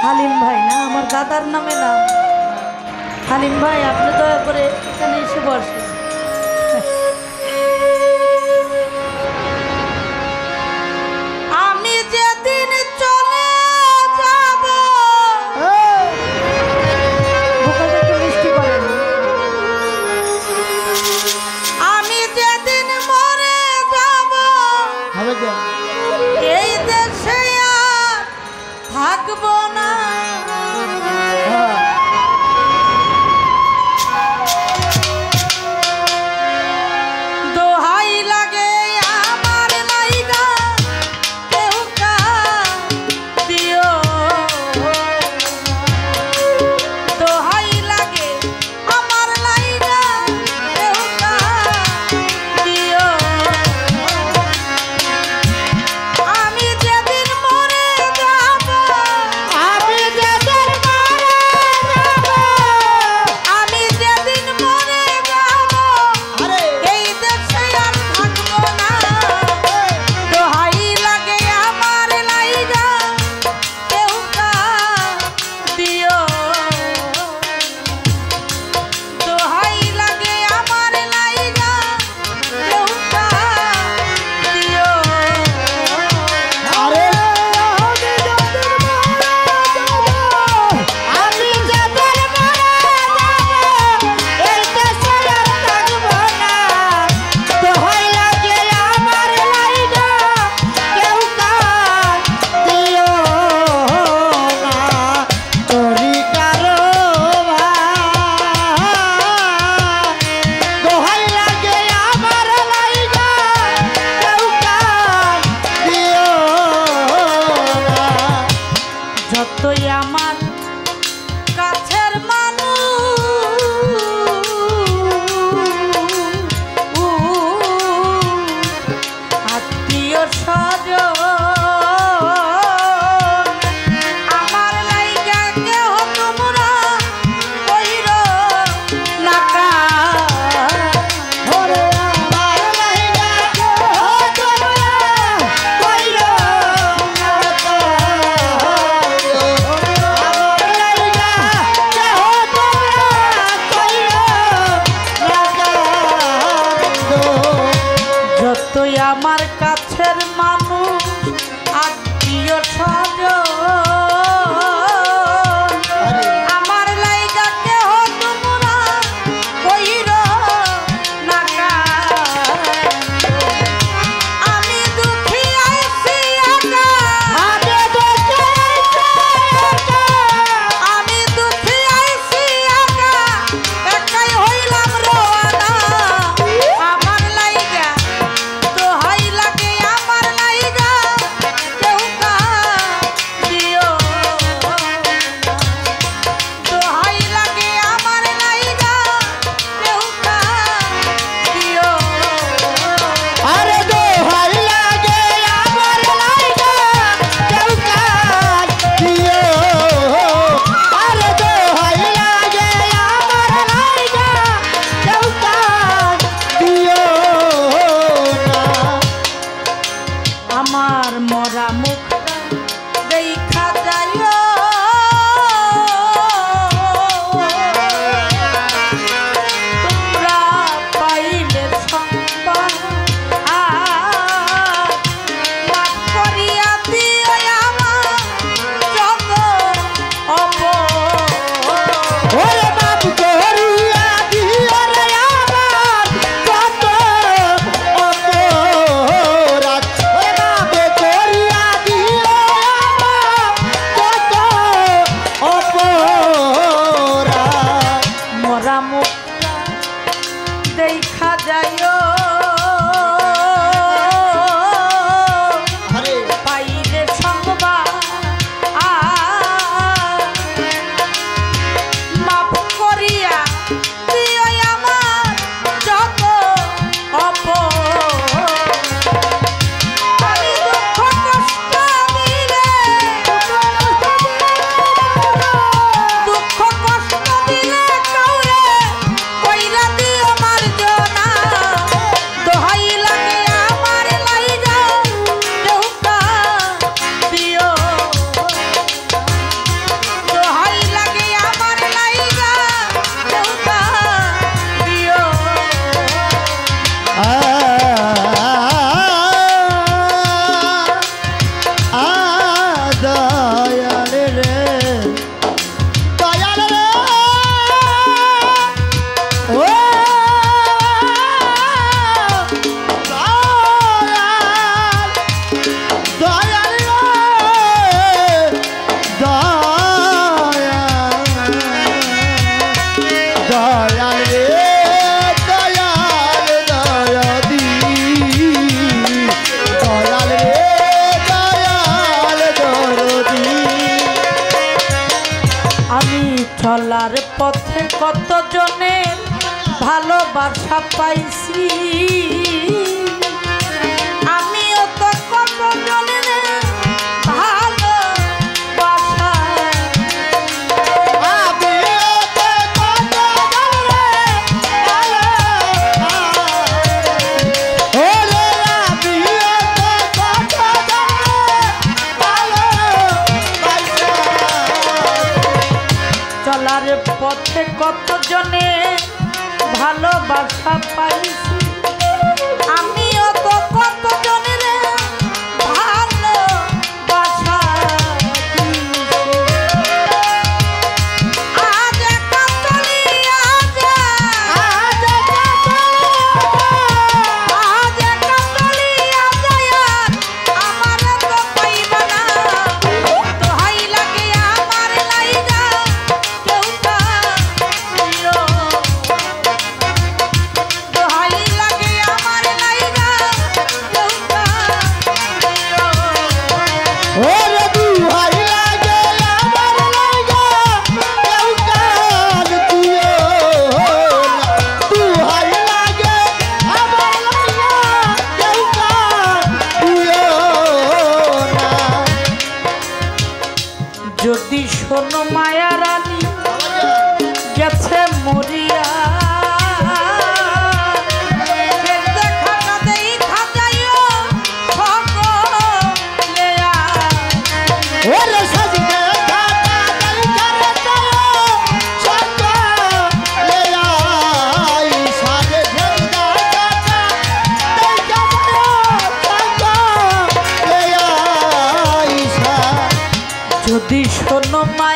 হালিম ভাই না, আমার দাদার নামে নাম হালিম ভাই। আপনি দয়া করে এখানে এসে বসেন। আমি যেদিন চলে যাব, ভোকালটা একটু মিষ্টি করেন। আমি যেদিন মরে যাব, এই দেশে আর থাকবো না। দোহাই লাগে আমার লাইগা কেউ দিও, দোহাই লাগে আমার লাইগা কেউ দিও। আমি যেদিন মরে যাব, চলার পথে কত জনের ভালোবাসা পাইছি আমিও তো কত জনের ভালোবাসা চলার পথে কত জনে ভালোবাসা পাইছি আমিও তো কত জনের ভালোবাসা আজ কাতলি আজ কাতলি আজ আমার তো পাইবা না দোহাই লাগে আমার লাইগা কেউ তা দোহাই লাগে আমার লাইগা কেউ তা ওরে দুহাই লাগে আমার লাগা কেউ কাজ দিও না দুহাই লাগে আমার লাগা কেউ কাজ দিও না যদি শোনো মায়া রানী গেছে মরিয়া দেখাটা দেখা যাইও সকলে ওরে সাজিদে গাতা গাই করে তাও সকালে আই সাজে ঝেন্দা গাতা দেখা যাও সকালে আইসা যদি শোনো মায়া